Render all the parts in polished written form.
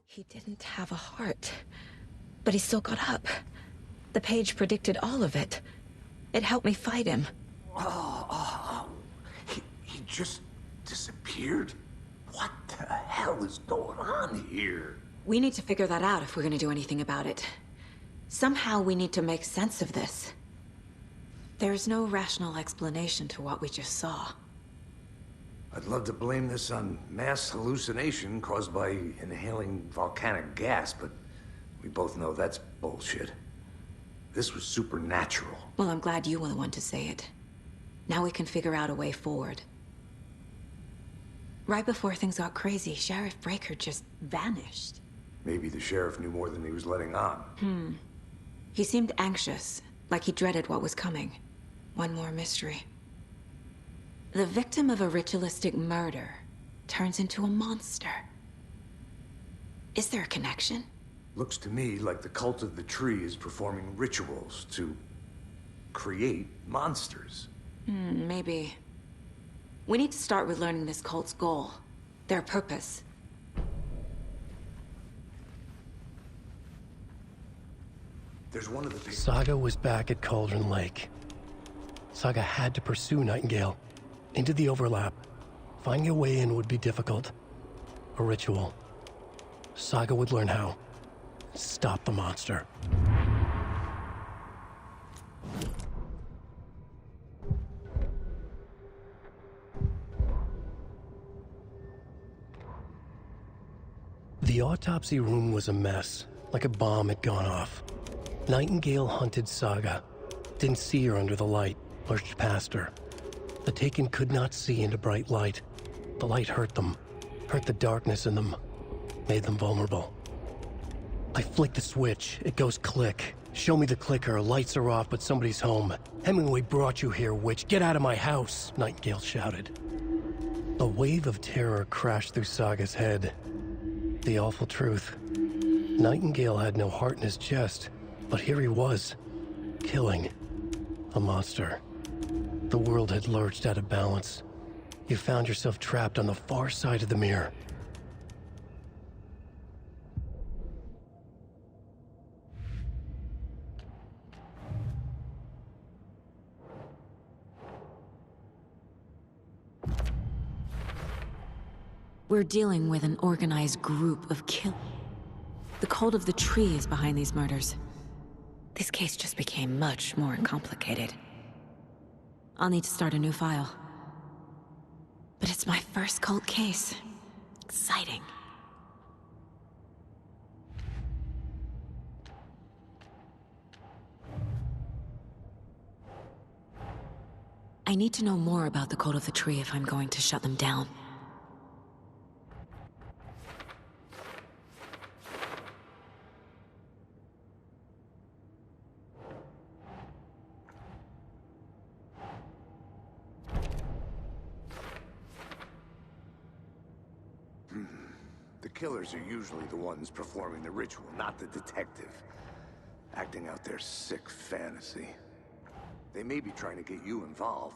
He didn't have a heart, but he still got up. The page predicted all of it. It helped me fight him. He just disappeared? What the hell is going on here? We need to figure that out if we're gonna do anything about it. Somehow we need to make sense of this. There's no rational explanation to what we just saw. I'd love to blame this on mass hallucination caused by inhaling volcanic gas, but we both know that's bullshit. This was supernatural. Well, I'm glad you were the one to say it. Now we can figure out a way forward. Right before things got crazy, Sheriff Breaker just vanished. Maybe the sheriff knew more than he was letting on. He seemed anxious, like he dreaded what was coming. One more mystery. The victim of a ritualistic murder turns into a monster. Is there a connection? Looks to me like the cult of the tree is performing rituals to create monsters. Maybe. We need to start with learning this cult's goal, their purpose. There's one of the big... Saga was back at Cauldron Lake. Saga had to pursue Nightingale into the overlap. Finding a way in would be difficult. A ritual. Saga would learn how. Stop the monster. The autopsy room was a mess, like a bomb had gone off. Nightingale hunted Saga. Didn't see her under the light, lurched past her. The Taken could not see into bright light. The light hurt them, hurt the darkness in them, made them vulnerable. I flick the switch, it goes click. Show me the clicker, lights are off, but somebody's home. Hemingway brought you here, witch. Get out of my house, Nightingale shouted. A wave of terror crashed through Saga's head. The awful truth. Nightingale had no heart in his chest, but here he was, killing a monster. The world had lurched out of balance. You found yourself trapped on the far side of the mirror. We're dealing with an organized group of kill. The cult of the tree is behind these murders. This case just became much more complicated. I'll need to start a new file. But it's my first cult case. Exciting. I need to know more about the cult of the tree if I'm going to shut them down. The killers are usually the ones performing the ritual, not the detective. Acting out their sick fantasy. They may be trying to get you involved,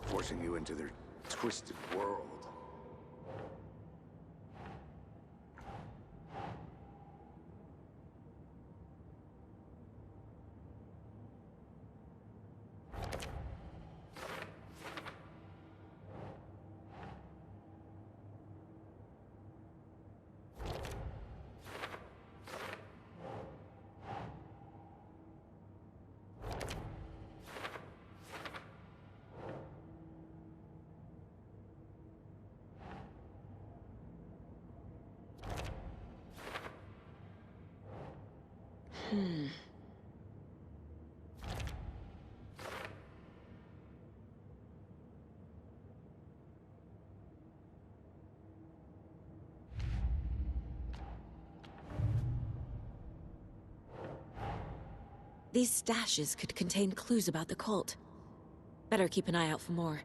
forcing you into their twisted world. These stashes could contain clues about the cult. Better keep an eye out for more.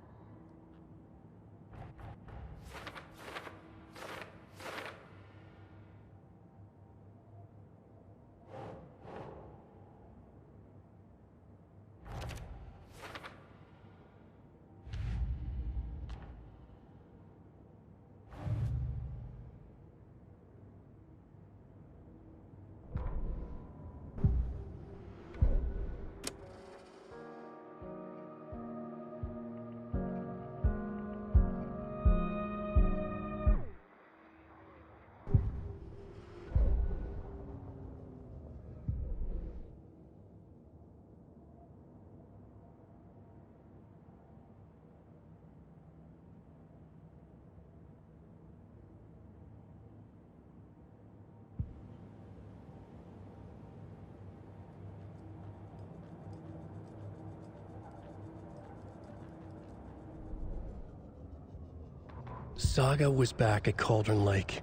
Saga was back at Cauldron Lake.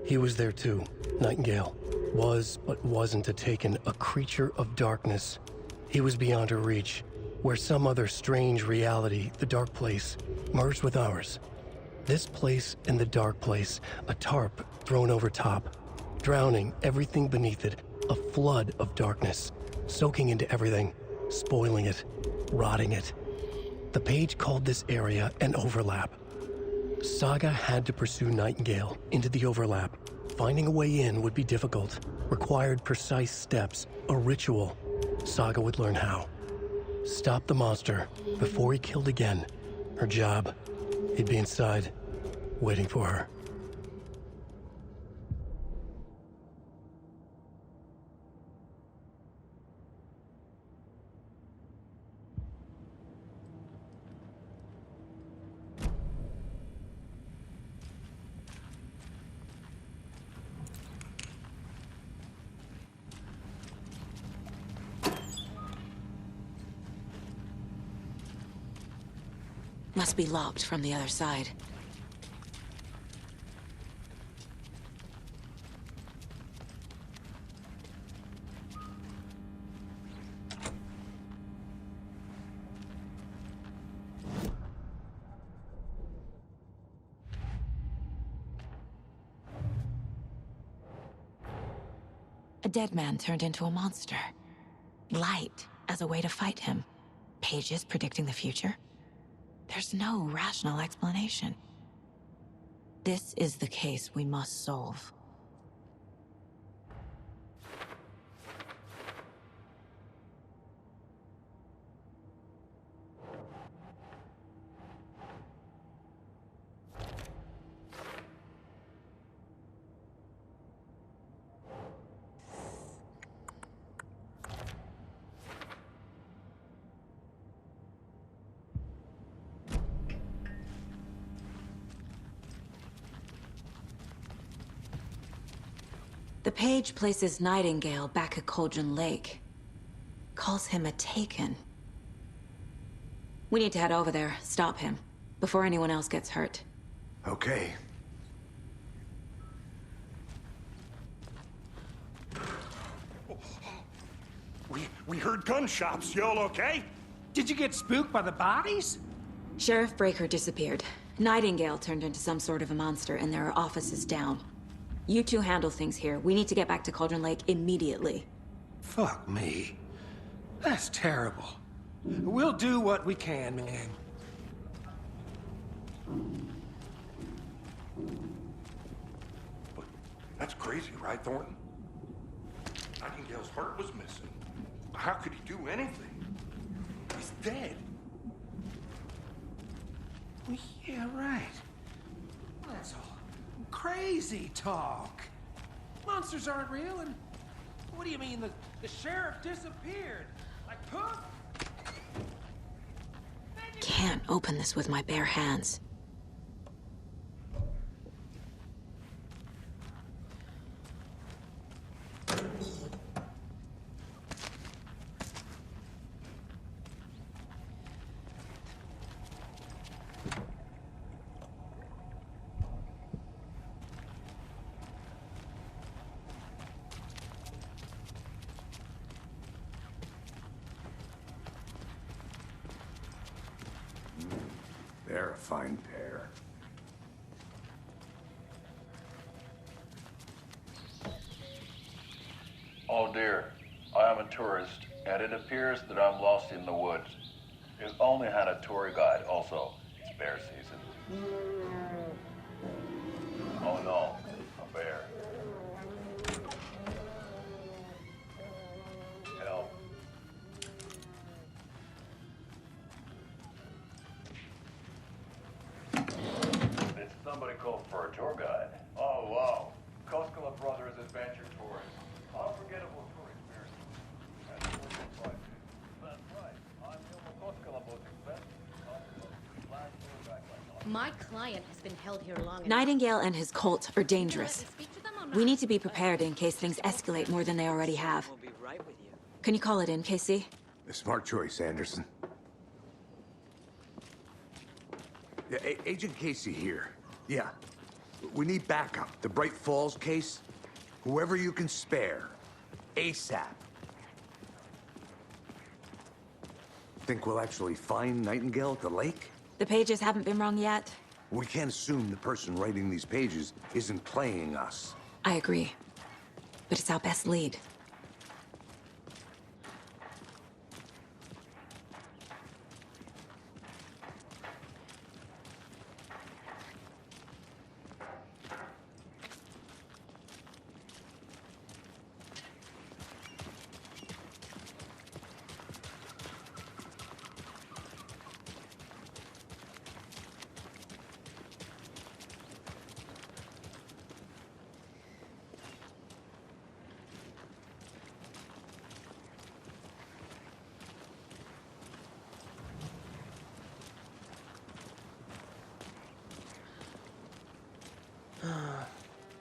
He was there too. Nightingale was, but wasn't a Taken, a creature of darkness. He was beyond her reach, where some other strange reality, the Dark Place, merged with ours. This place and the Dark Place, a tarp thrown over top, drowning everything beneath it, a flood of darkness, soaking into everything, spoiling it, rotting it. The page called this area an overlap. Saga had to pursue Nightingale into the overlap. Finding a way in would be difficult, required precise steps, a ritual. Saga would learn how. Stop the monster before he killed again. Her job. He'd be inside, waiting for her. Must be locked from the other side. A dead man turned into a monster. Light as a way to fight him. Pages predicting the future? There's no rational explanation. This is the case we must solve. The page places Nightingale back at Cauldron Lake. Calls him a Taken. We need to head over there, stop him, before anyone else gets hurt. Okay. We heard gunshots. You all okay? Did you get spooked by the bodies? Sheriff Breaker disappeared. Nightingale turned into some sort of a monster, and there are offices down. You two handle things here. We need to get back to Cauldron Lake immediately. Fuck me. That's terrible. We'll do what we can, man. But that's crazy, right, Thornton? Nightingale's heart was missing. How could he do anything? He's dead. Well, yeah, right. That's all crazy talk. Monsters aren't real, and what do you mean the sheriff disappeared? Like poof? Can't open this with my bare hands. They're a fine pair. Oh dear, I am a tourist, and it appears that I'm lost in the woods. We've only had a tour guide, also. It's bear season. Oh no, a bear. Help. Did somebody call for a tour guide? Oh wow, Koskela Brothers Adventure Tours. Unforgettable tour experience. That's what it's like. That's right. I'm Ilmo Koskela Boat Express. Last tour guide by My client has been held here long enough. Nightingale and his cult are dangerous. We need to be prepared in case things escalate more than they already have. We'll be right with you. Can you call it in, Casey? A smart choice, Anderson. Yeah, Agent Casey here. Yeah. We need backup. The Bright Falls case? Whoever you can spare. ASAP. Think we'll actually find Nightingale at the lake? The pages haven't been wrong yet. We can't assume the person writing these pages isn't playing us. I agree. But it's our best lead.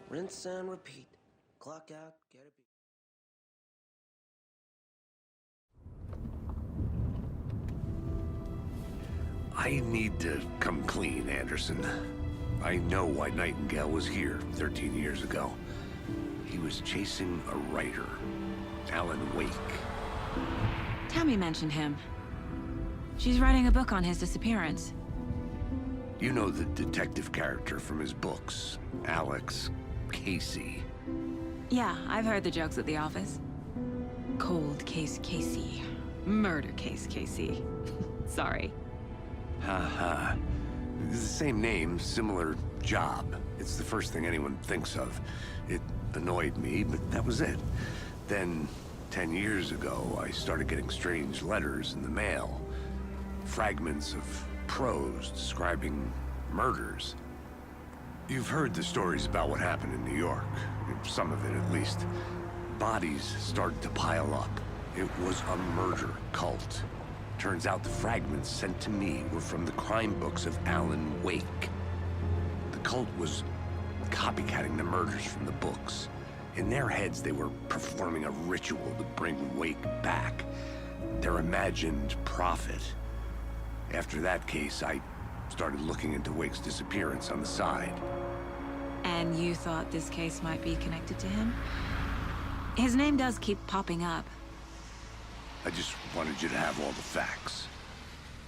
Rinse and repeat. Clock out, get a beat. I need to come clean, Anderson. I know why Nightingale was here 13 years ago. He was chasing a writer, Alan Wake. Tammy mentioned him. She's writing a book on his disappearance. You know the detective character from his books, Alex Casey. Yeah, I've heard the jokes at the office. Cold case Casey. Murder case Casey. Sorry. Haha. It's the same name, similar job. It's the first thing anyone thinks of. It annoyed me, but that was it. Then, 10 years ago, I started getting strange letters in the mail. Fragments of prose describing murders. You've heard the stories about what happened in New York. Some of it, at least. Bodies started to pile up. It was a murder cult. Turns out the fragments sent to me were from the crime books of Alan Wake. The cult was copycatting the murders from the books. In their heads, they were performing a ritual to bring Wake back. Their imagined prophet. After that case, I started looking into Wake's disappearance on the side. And you thought this case might be connected to him? His name does keep popping up. I just wanted you to have all the facts.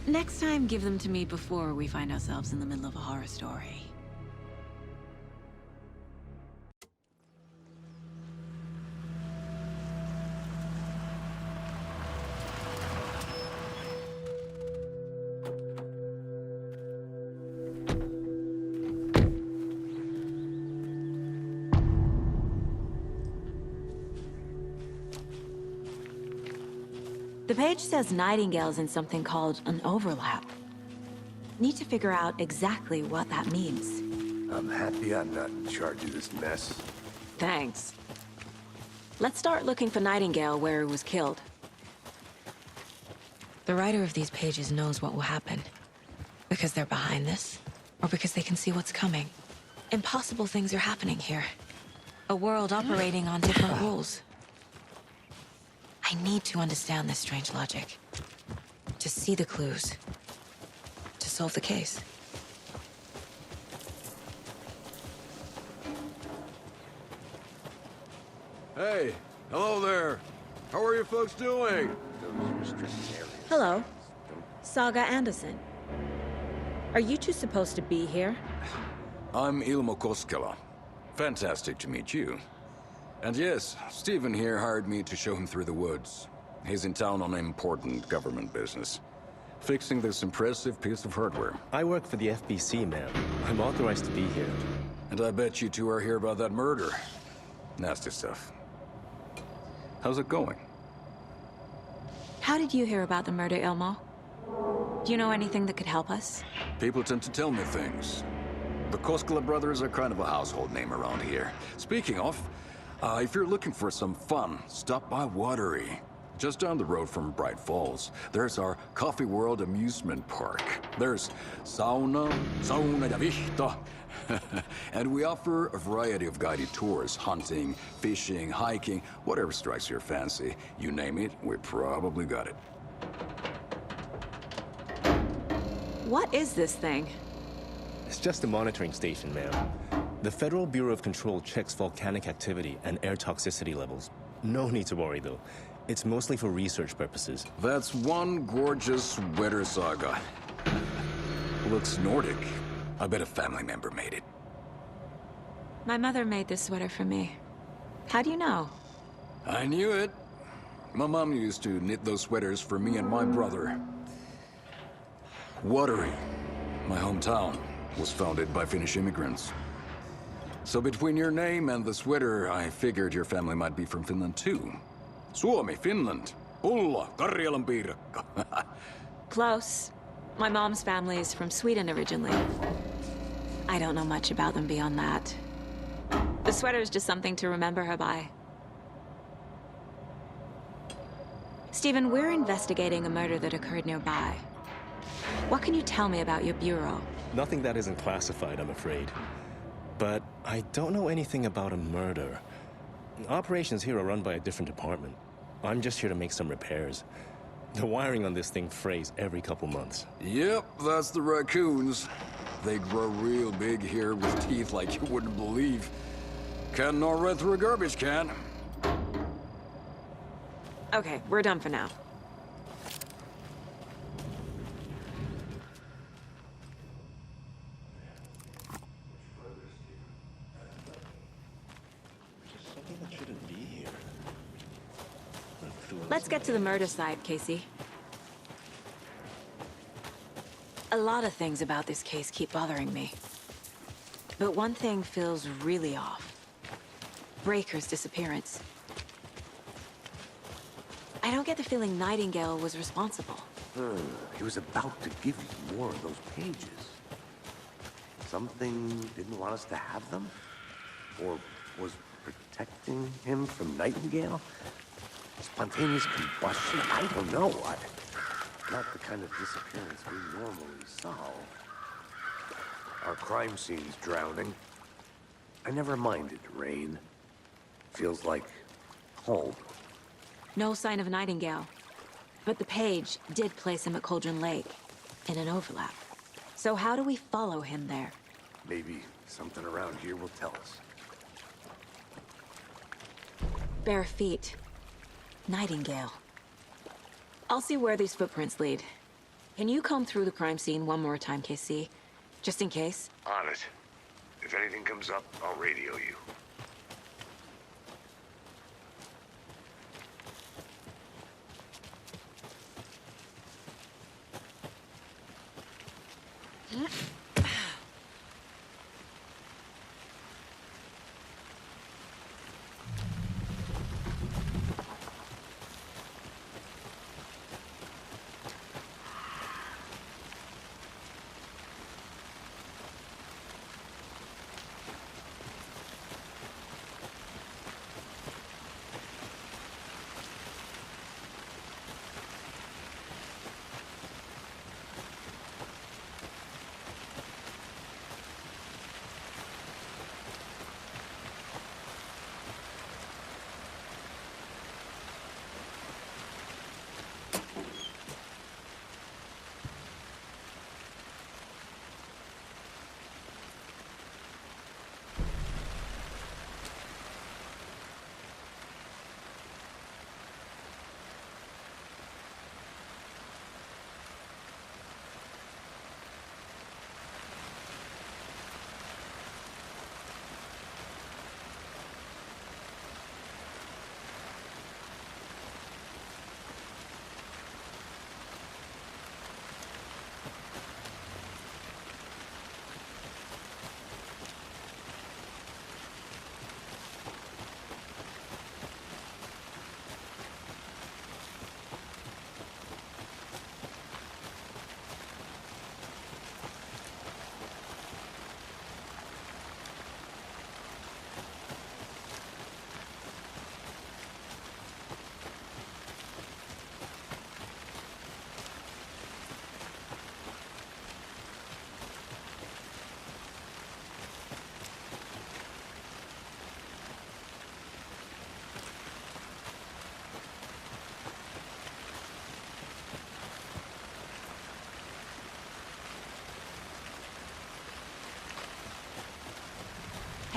Next time, give them to me before we find ourselves in the middle of a horror story. The page says Nightingale's in something called an overlap. Need to figure out exactly what that means. I'm happy I'm not in charge of this mess. Thanks. Let's start looking for Nightingale where he was killed. The writer of these pages knows what will happen. Because they're behind this, or because they can see what's coming. Impossible things are happening here. A world operating on different rules. I need to understand this strange logic. To see the clues. To solve the case. Hey, hello there. How are you folks doing? Hello. Saga Anderson. Are you two supposed to be here? I'm Ilmo Koskela. Fantastic to meet you. And yes, Stephen here hired me to show him through the woods. He's in town on important government business. Fixing this impressive piece of hardware. I work for the FBC, ma'am. I'm authorized to be here. And I bet you two are here about that murder. Nasty stuff. How's it going? How did you hear about the murder, Ilmo? Do you know anything that could help us? People tend to tell me things. The Koskela brothers are kind of a household name around here. Speaking of, if you're looking for some fun, stop by Watery. Just down the road from Bright Falls, there's our Coffee World amusement park. There's sauna ja vihta. And we offer a variety of guided tours, hunting, fishing, hiking, whatever strikes your fancy. You name it, we probably got it. What is this thing? It's just a monitoring station, ma'am. The Federal Bureau of Control checks volcanic activity and air toxicity levels. No need to worry, though. It's mostly for research purposes. That's one gorgeous sweater, Saga. Looks Nordic. I bet a family member made it. My mother made this sweater for me. How do you know? I knew it. My mom used to knit those sweaters for me and my brother. Watery, my hometown, was founded by Finnish immigrants. So between your name and the sweater, I figured your family might be from Finland too. Suomi, Finland. Ulla, Karjalan piirakka. Close. My mom's family is from Sweden originally. I don't know much about them beyond that. The sweater is just something to remember her by. Stephen, we're investigating a murder that occurred nearby. What can you tell me about your bureau? Nothing that isn't classified, I'm afraid. But I don't know anything about a murder. Operations here are run by a different department. I'm just here to make some repairs. The wiring on this thing frays every couple months. Yep, that's the raccoons. They grow real big here with teeth like you wouldn't believe. Can't gnaw right through a garbage can. Okay, we're done for now. Something that shouldn't be here. Let's get to the murder side, Casey. A lot of things about this case keep bothering me. But one thing feels really off. Breaker's disappearance. I don't get the feeling Nightingale was responsible. He was about to give you more of those pages. Something didn't want us to have them? Or was protecting him from Nightingale? Spontaneous combustion? I don't know. Not the kind of disappearance we normally solve. Our crime scene's drowning. I never minded rain. Feels like home. No sign of Nightingale. But the page did place him at Cauldron Lake, in an overlap. So how do we follow him there? Maybe something around here will tell us. Bare feet. Nightingale. I'll see where these footprints lead. Can you comb through the crime scene one more time, KC? Just in case? On it. If anything comes up, I'll radio you.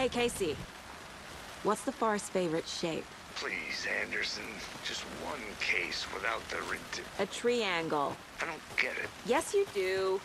Hey, Casey. What's the forest's favorite shape? Please, Anderson. Just one case without the A triangle. I don't get it. Yes, you do.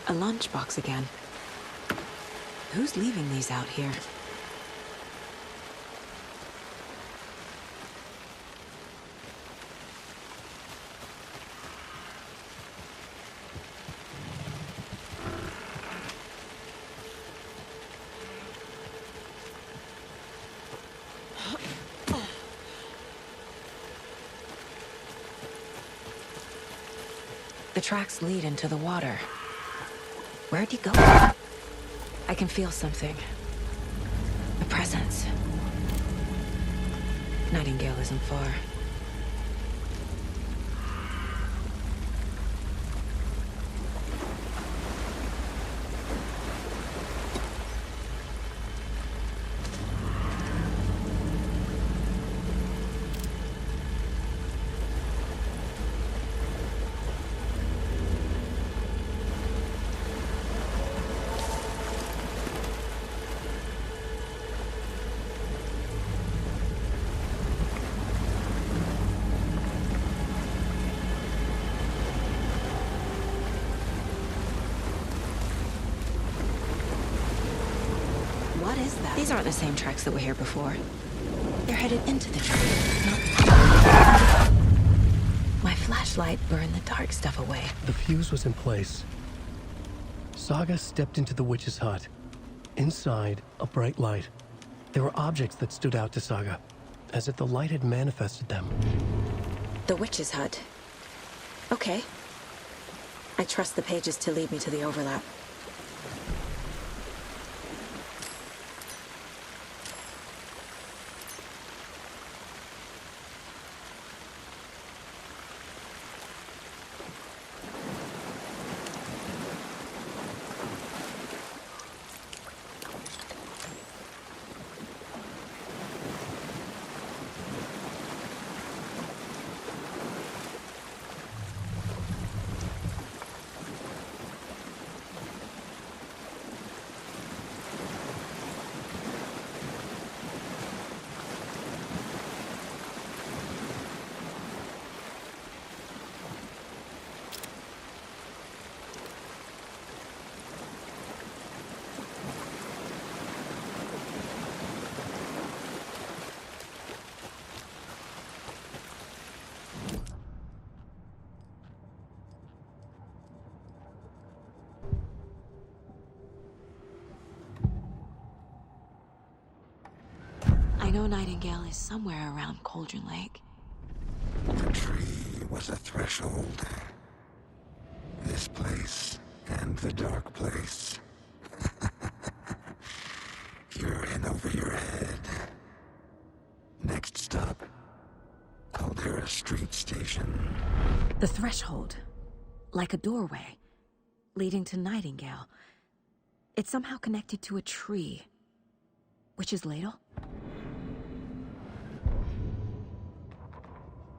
A lunchbox again. Who's leaving these out here? The tracks lead into the water. Where'd you go? I can feel something. A presence. Nightingale isn't far. What is that? These aren't the same tracks that were here before. They're headed into the tree. My flashlight burned the dark stuff away. The fuse was in place. Saga stepped into the witch's hut. Inside, a bright light. There were objects that stood out to Saga, as if the light had manifested them. The witch's hut. Okay. I trust the pages to lead me to the overlap. know Nightingale is somewhere around Cauldron Lake. The tree was a threshold. This place and the dark place. You're in over your head. Next stop, Caldera Street Station. The threshold. Like a doorway. Leading to Nightingale. It's somehow connected to a tree. Witch's ladle?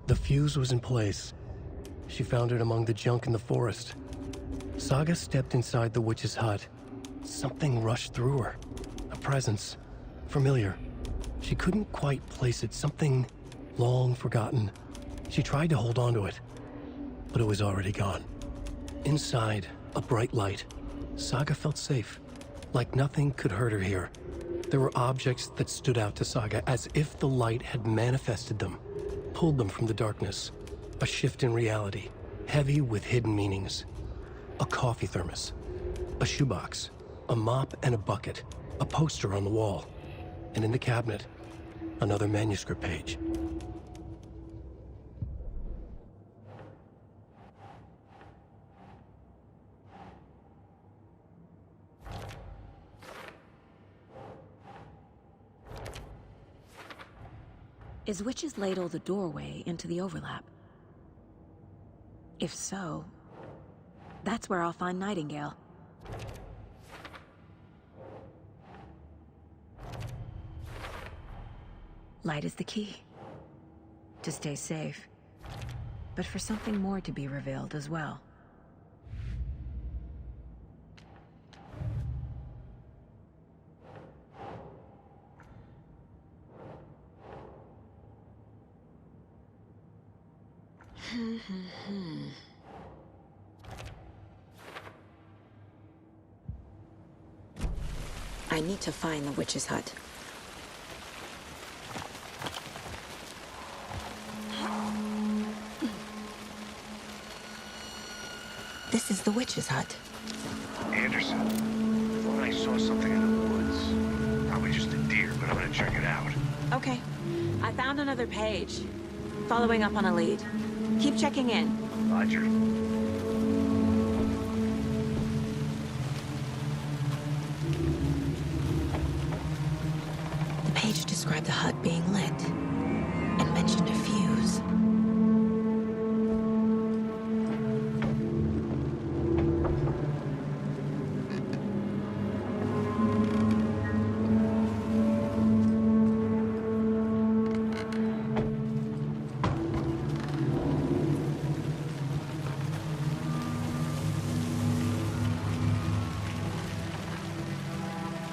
The fuse was in place. She found it among the junk in the forest. Saga stepped inside the witch's hut. Something rushed through her. A presence. Familiar. She couldn't quite place it. Something long forgotten. She tried to hold on to it, but it was already gone. Inside, a bright light. Saga felt safe. Like nothing could hurt her here. There were objects that stood out to Saga as if the light had manifested them, pulled them from the darkness. A shift in reality, heavy with hidden meanings. A coffee thermos, a shoebox, a mop and a bucket, a poster on the wall, and in the cabinet, another manuscript page. Is Witch's Ladle the doorway into the overlap? If so, that's where I'll find Nightingale. Light is the key. To stay safe. But for something more to be revealed as well. I need to find the witch's hut. This is the witch's hut. Anderson, I thought I saw something in the woods. Probably just a deer, but I'm gonna check it out. Okay. I found another page. Following up on a lead. Keep checking in. Roger. The page described the hut being lit and mentioned a fuse.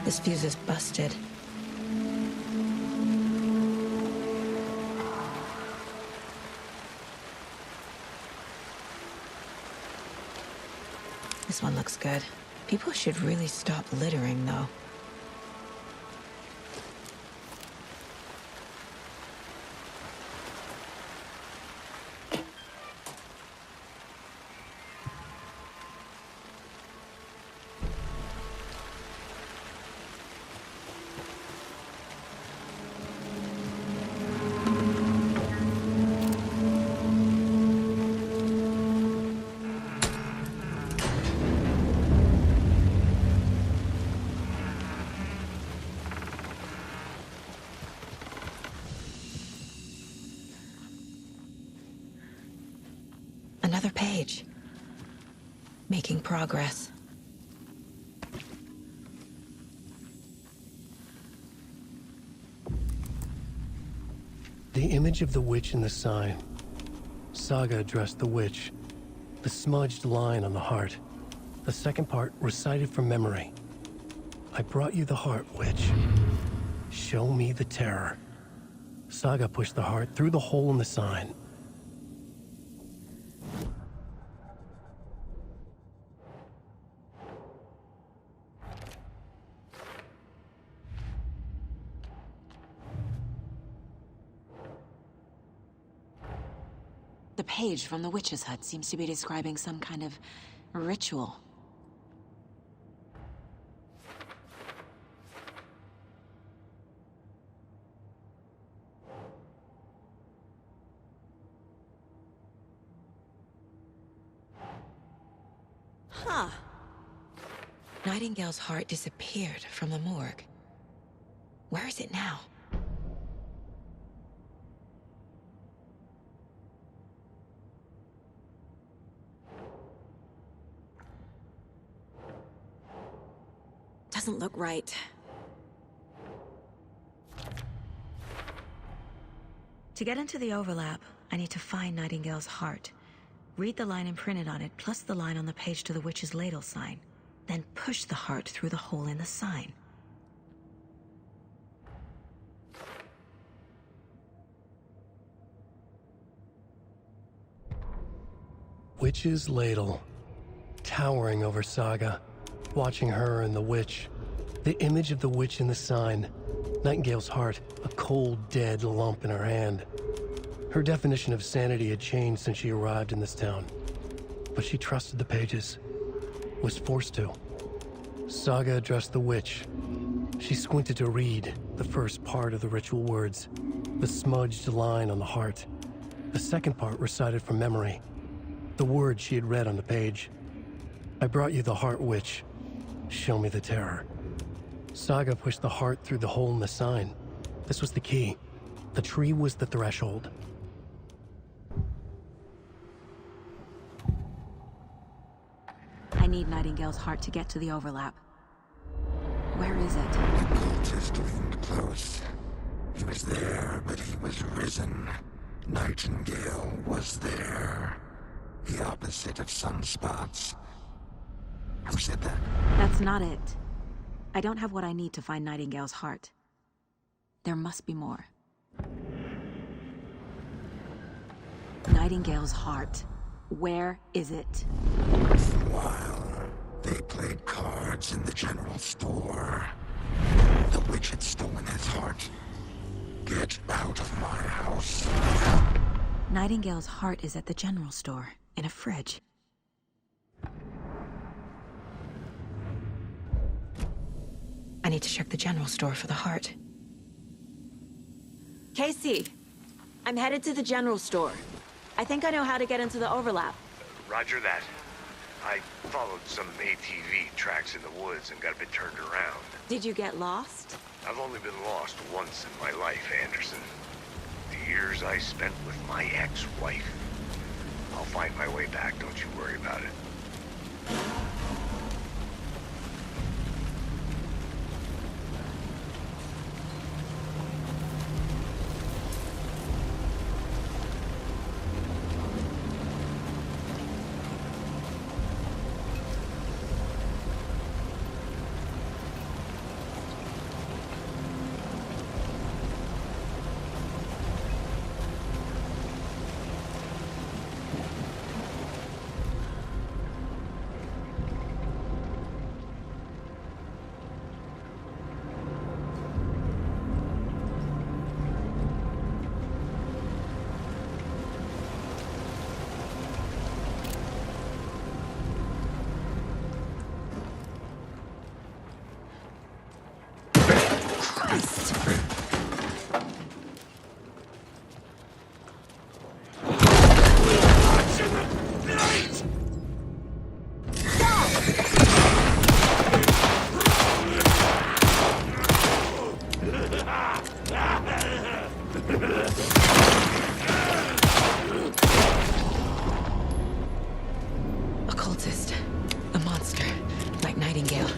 This fuse is busted. This one looks good. People should really stop littering, though. Another page. Making progress. The image of the witch in the sign. Saga addressed the witch. The smudged line on the heart. The second part recited from memory. I brought you the heart, witch. Show me the terror. Saga pushed the heart through the hole in the sign. The page from the witch's hut seems to be describing some kind of ritual. Huh. Nightingale's heart disappeared from the morgue. Where is it now? Doesn't look right. To get into the overlap, I need to find Nightingale's heart. Read the line imprinted on it, plus the line on the page to the witch's ladle sign. Then push the heart through the hole in the sign. Witch's ladle, towering over Saga, watching her and the witch. The image of the witch in the sign, Nightingale's heart, a cold, dead lump in her hand. Her definition of sanity had changed since she arrived in this town. But she trusted the pages, was forced to. Saga addressed the witch. She squinted to read the first part of the ritual words, the smudged line on the heart. The second part recited from memory, the words she had read on the page. I brought you the heart, witch. Show me the terror. Saga pushed the heart through the hole in the sign. This was the key. The tree was the threshold. I need Nightingale's heart to get to the overlap. Where is it? The cultist leaned close. He was there, but he was risen. Nightingale was there. The opposite of sunspots. Who said that? That's not it. I don't have what I need to find Nightingale's heart. There must be more. Nightingale's heart. Where is it? For a while, they played cards in the general store. The witch had stolen his heart. Get out of my house. Nightingale's heart is at the general store, in a fridge. I need to check the general store for the heart. Casey, I'm headed to the general store. I think I know how to get into the overlap. Roger that. I followed some ATV tracks in the woods and got a bit turned around. Did you get lost? I've only been lost once in my life, Anderson. The years I spent with my ex-wife. I'll find my way back, don't you worry about it. Occultist. A monster. Like Nightingale.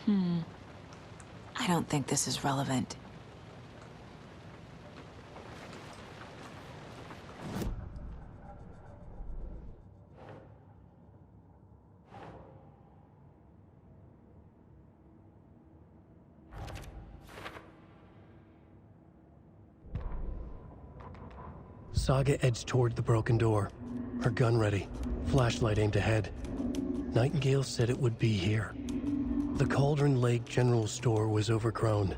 I don't think this is relevant. Saga edged toward the broken door, her gun ready, flashlight aimed ahead. Nightingale said it would be here. The Cauldron Lake General Store was overgrown,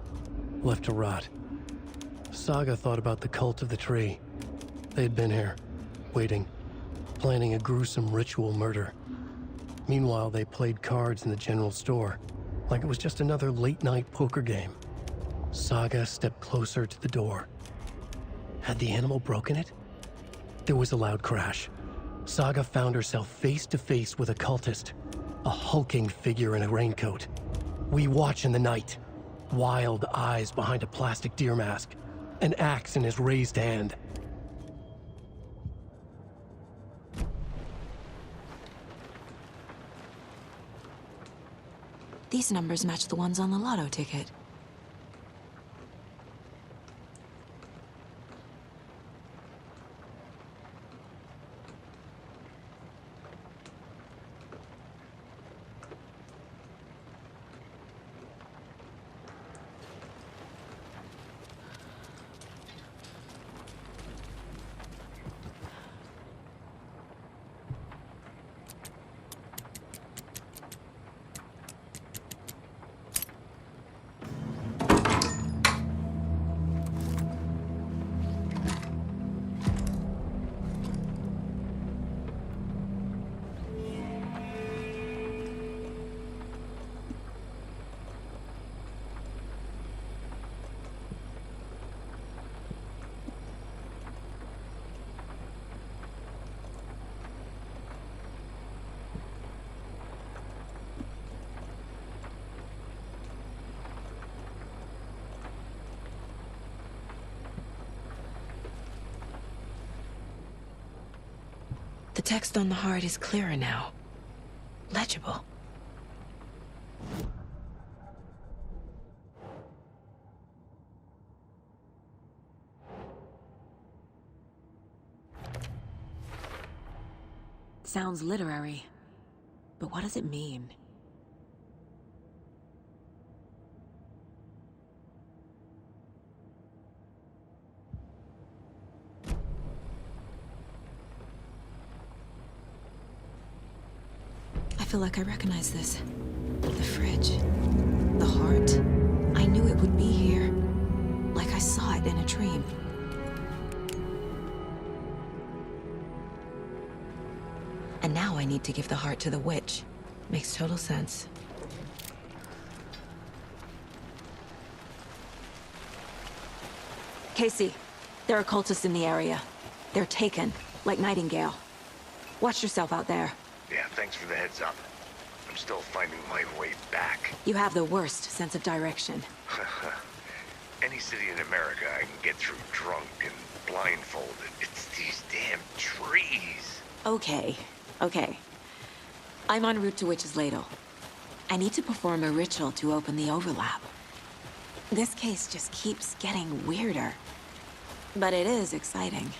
left to rot. Saga thought about the cult of the tree. They had been here, waiting, planning a gruesome ritual murder. Meanwhile, they played cards in the general store, like it was just another late-night poker game. Saga stepped closer to the door. Had the animal broken it? There was a loud crash. Saga found herself face to face with a cultist, a hulking figure in a raincoat. We watch in the night. Wild eyes behind a plastic deer mask, an axe in his raised hand. These numbers match the ones on the lotto ticket. The text on the heart is clearer now. Legible. Sounds literary, but what does it mean? I feel like I recognize this. The fridge. The heart. I knew it would be here. Like I saw it in a dream. And now I need to give the heart to the witch. Makes total sense. Casey, there are cultists in the area. They're taken, like Nightingale. Watch yourself out there. Yeah, thanks for the heads up. I'm still finding my way back. You have the worst sense of direction. Any city in America I can get through drunk and blindfolded. It's these damn trees. Okay. I'm en route to Witch's Ladle. I need to perform a ritual to open the overlap. This case just keeps getting weirder. But it is exciting.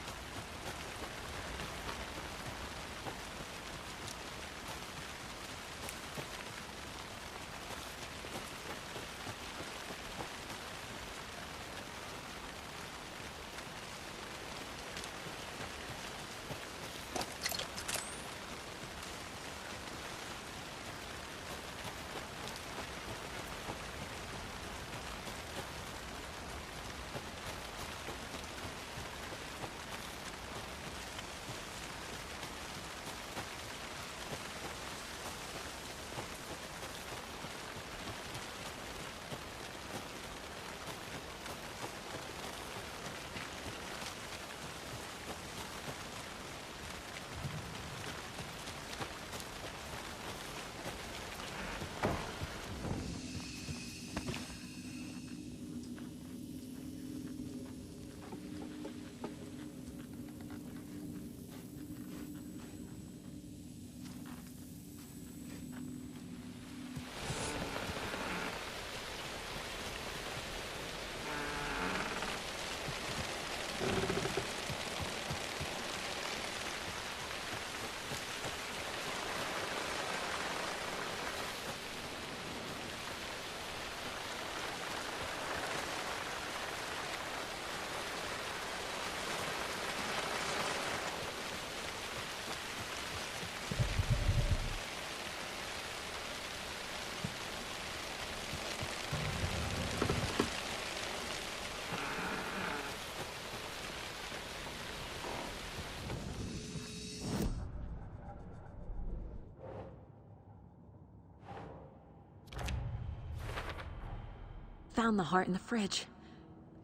found the heart in the fridge.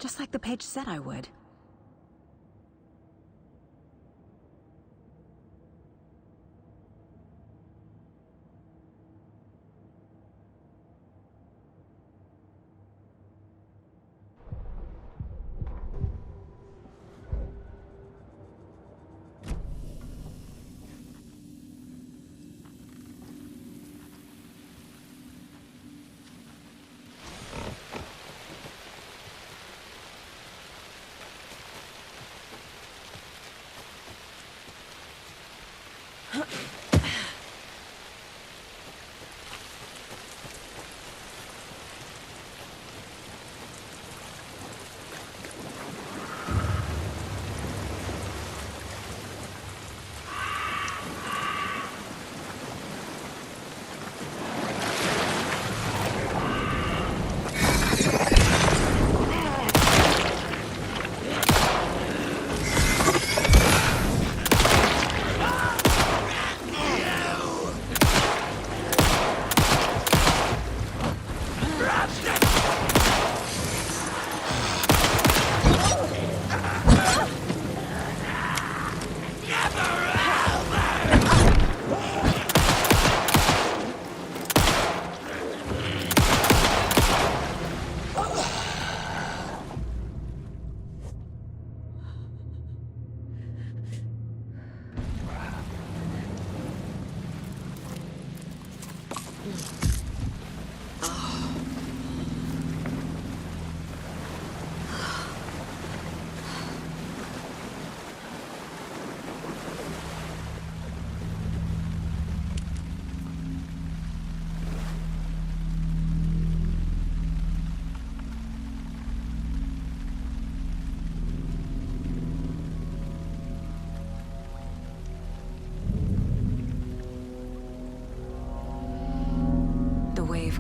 Just like the page said I would.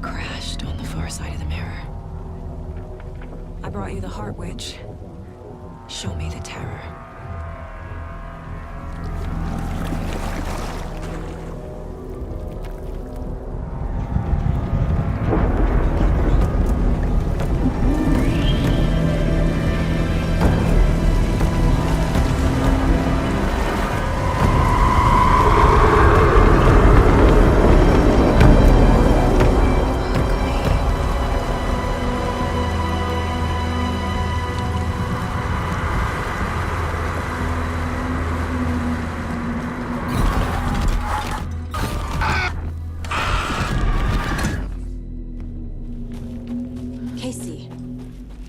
Crashed on the far side of the mirror. I brought you the Heart Witch. Show me the terror.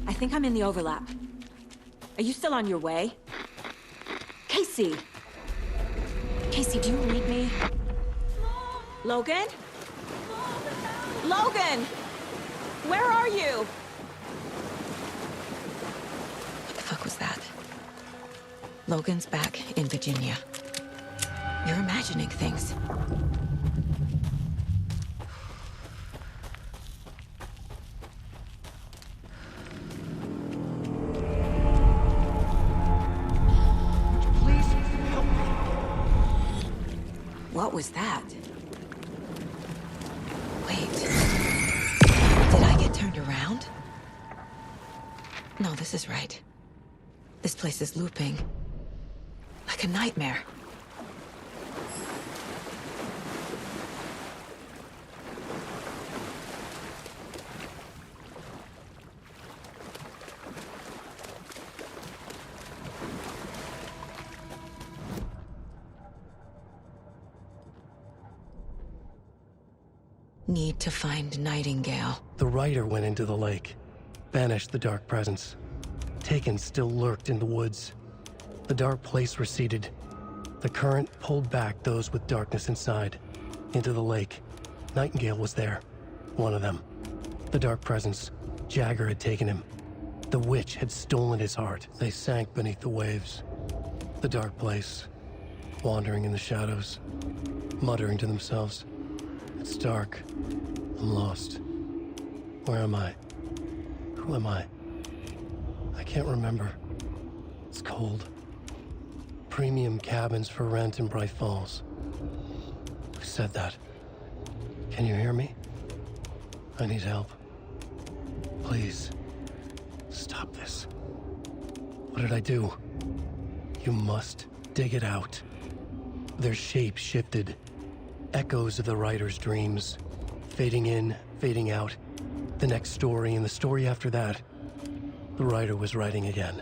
I think I'm in the overlap. Are you still on your way? Casey! Casey, do you read me? Logan? Logan! Where are you? What the fuck was that? Logan's back in Virginia. You're imagining things. What was that? Wait. Did I get turned around? No, this is right. This place is looping. Like a nightmare. Need to find Nightingale. The writer went into the lake, banished the dark presence. Taken still lurked in the woods. The dark place receded. The current pulled back those with darkness inside, into the lake. Nightingale was there, one of them. The dark presence, Jagger had taken him. The witch had stolen his heart. They sank beneath the waves. The dark place, wandering in the shadows, muttering to themselves. It's dark. I'm lost. Where am I? Who am I? I can't remember. It's cold. Premium cabins for rent in Bright Falls. Who said that? Can you hear me? I need help. Please. Stop this. What did I do? You must dig it out. Their shape shifted. Echoes of the writer's dreams. Fading in, fading out. The next story and the story after that. The writer was writing again.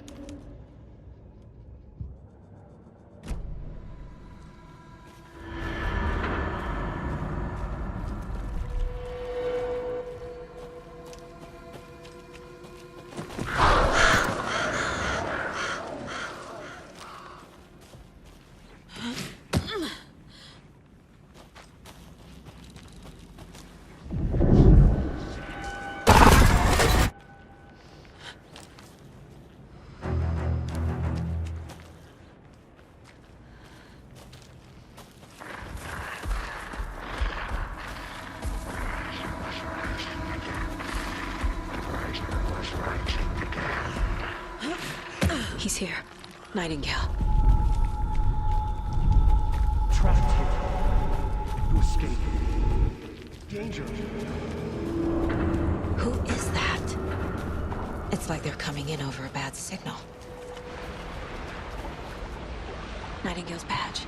He's here. Nightingale. Trapped here. To escape. Danger. Who is that? It's like they're coming in over a bad signal. Nightingale's badge.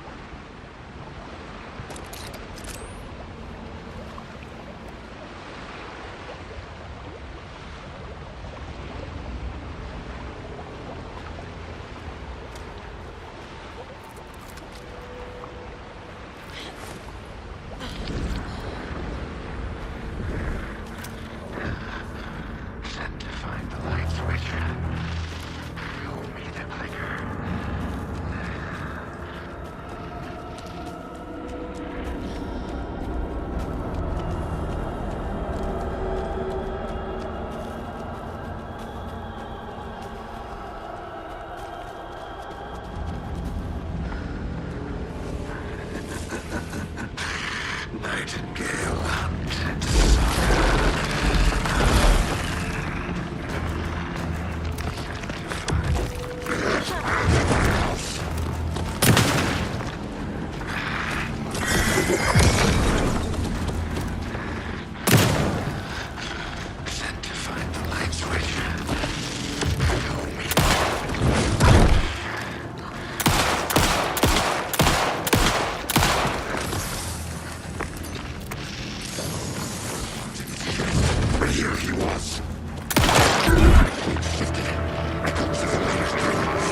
Nightingale hunted sent to find the light switch. Show me. Here he was. Shifted. Echoes of the latest dreams.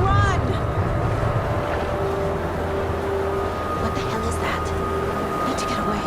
Run! What the hell is that? Need to get away.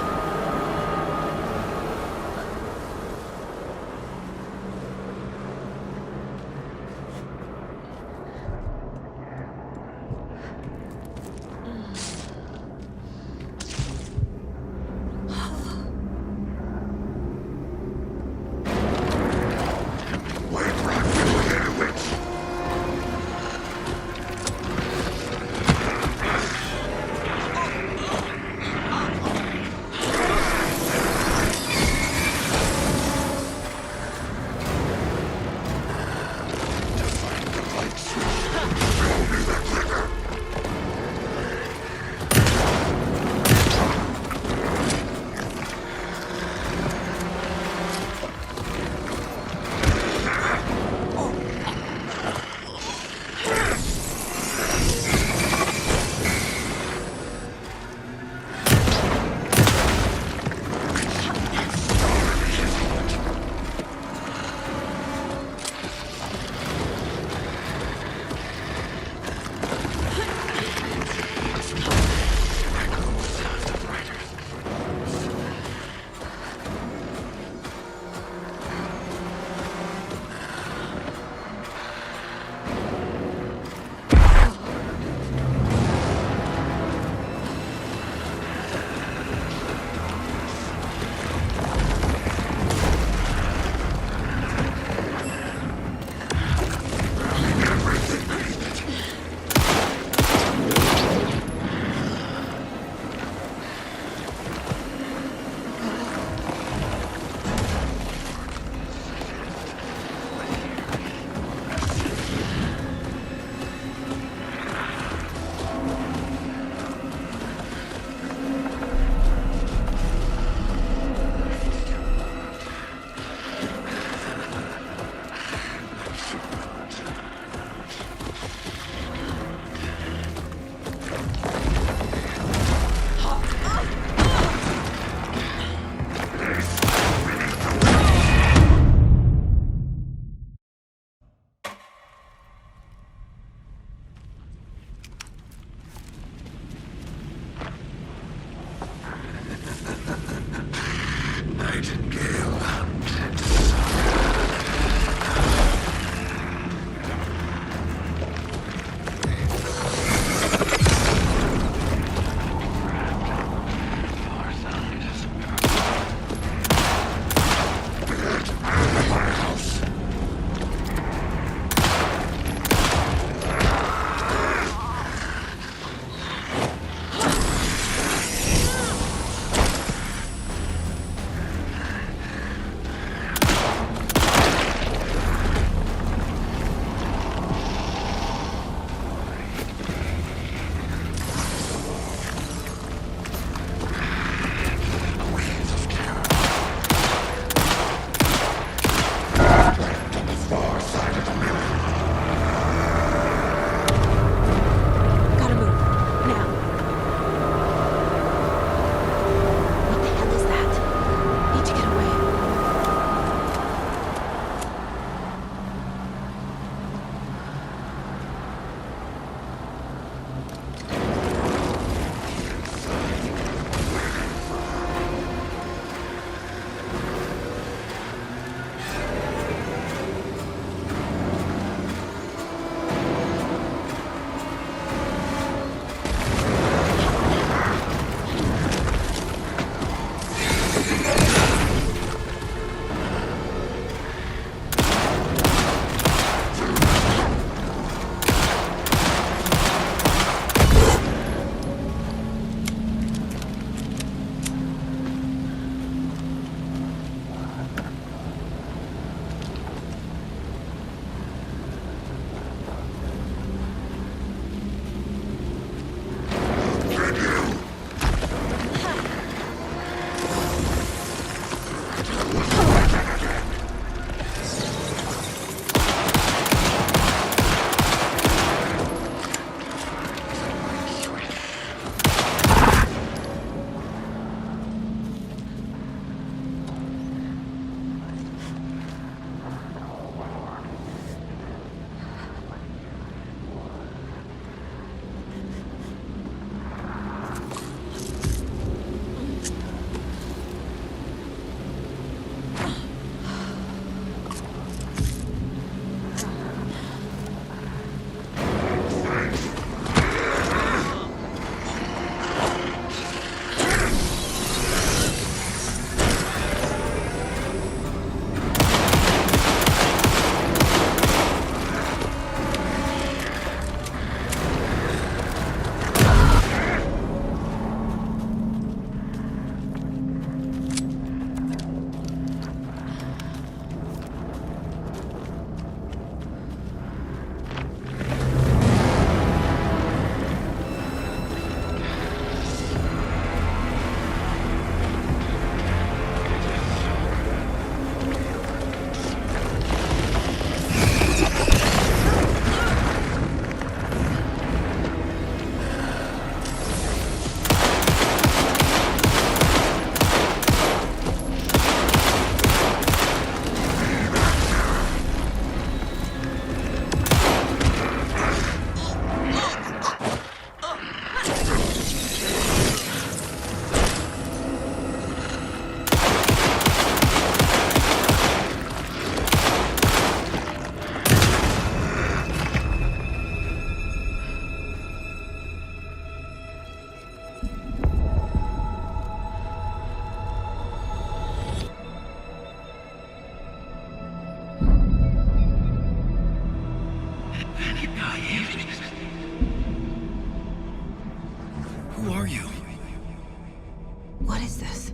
is this?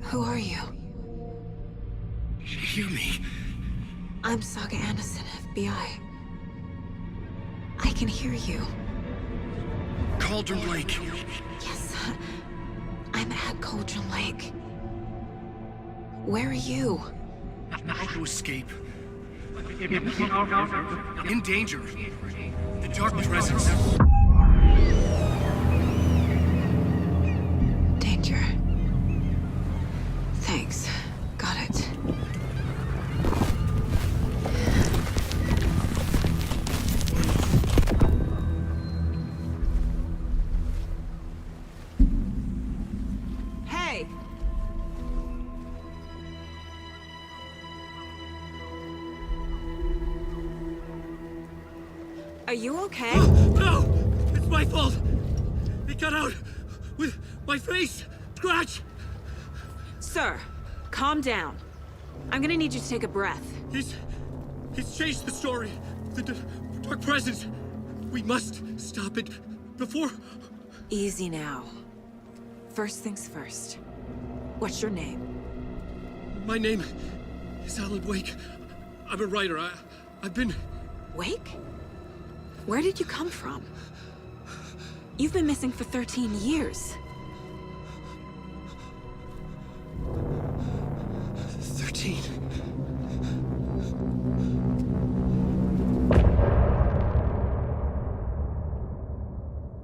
Who are you? Hear me. I'm Saga Anderson, FBI. I can hear you. Cauldron Lake. Yes, I'm at Cauldron Lake. Where are you? To escape. In danger. The dark presence. Danger. Thanks. Got it. Hey! Are you okay? No! It's my fault! It got out with my face! Scratch! Sir, calm down. I'm gonna need you to take a breath. He's changed the story. The dark presence. We must stop it before... Easy now. First things first. What's your name? My name is Alan Wake. I'm a writer. I've been... Wake? Where did you come from? You've been missing for 13 years.